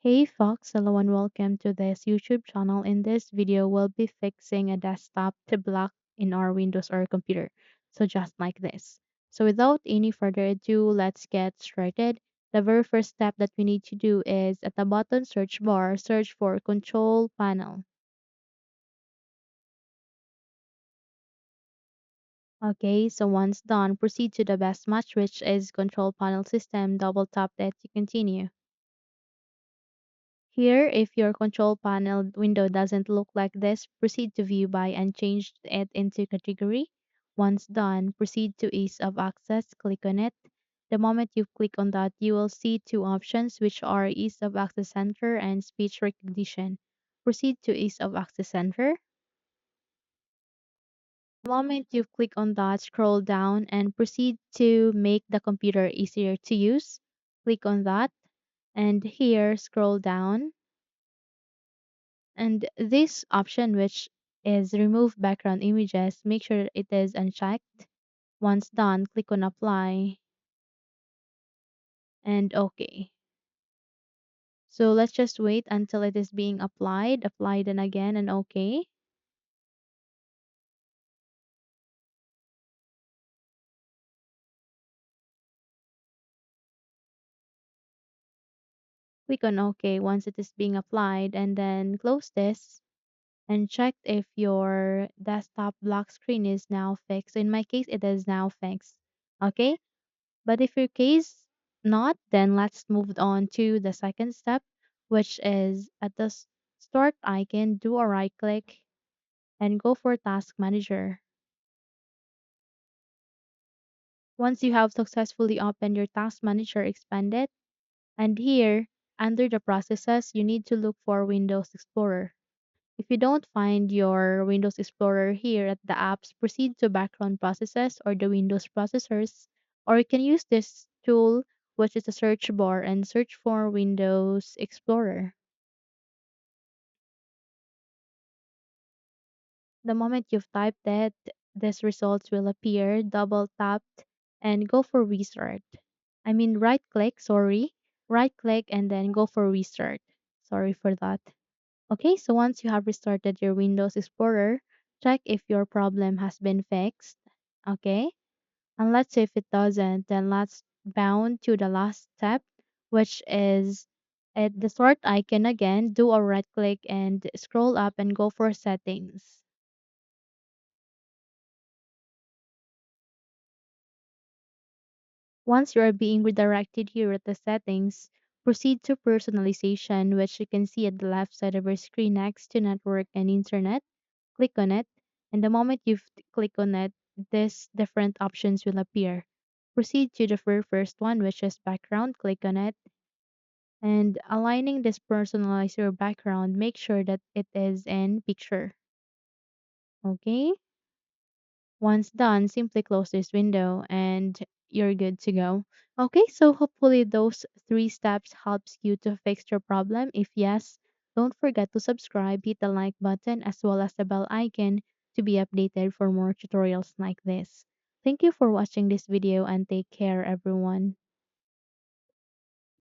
Hey Fox, hello and welcome to this YouTube channel. In this video, we'll be fixing a desktop to block in our Windows or computer. So just like this. So without any further ado, let's get started. The very first step that we need to do is at the bottom search bar, search for Control Panel. Okay, so once done, proceed to the best match, which is Control Panel System. Double tap it to continue. Here, if your control panel window doesn't look like this, proceed to View By and change it into Category. Once done, proceed to Ease of Access, click on it. The moment you click on that, you will see two options which are Ease of Access Center and Speech Recognition. Proceed to Ease of Access Center. The moment you click on that, scroll down and proceed to make the computer easier to use. Click on that and here scroll down. And this option, which is remove background images, make sure it is unchecked. Once done, click on apply and OK. So let's just wait until it is being applied. Apply then again and OK. Click on OK once it is being applied and then close this and check if your desktop lock screen is now fixed. So in my case, it is now fixed. Okay. But if your case not, then let's move on to the second step, which is at the start icon, do a right click and go for Task Manager. Once you have successfully opened your Task Manager, expand it. And here, under the processes, you need to look for Windows Explorer. If you don't find your Windows Explorer here at the apps, proceed to background processes or the Windows processors, or you can use this tool, which is a search bar, and search for Windows Explorer. The moment you've typed it, these results will appear. Double tap and go for restart. I mean, right click, sorry. Right click and then go for restart. Sorry for that. Okay, so once you have restarted your Windows Explorer, check if your problem has been fixed. Okay, and let's say if it doesn't, then let's bound to the last step, which is at the sort icon again, do a right click and scroll up and go for settings. Once you are being redirected here at the settings, proceed to personalization, which you can see at the left side of your screen next to network and internet. Click on it, and the moment you click on it, these different options will appear. Proceed to the very first one, which is background. Click on it, and aligning this personalizer background, make sure that it is in picture. Okay. Once done, simply close this window and you're good to go. Okay, so hopefully those three steps helps you to fix your problem. If yes, don't forget to subscribe, hit the like button as well as the bell icon to be updated for more tutorials like this. Thank you for watching this video and take care everyone.